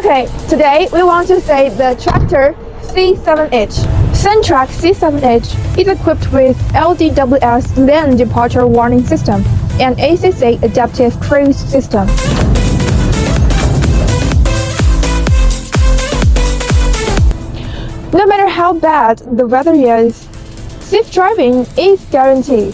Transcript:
Okay, today we want to say the tractor C7H. Sitrak C7H is equipped with LDWS lane departure warning system and ACC adaptive cruise system. No matter how bad the weather is, safe driving is guaranteed.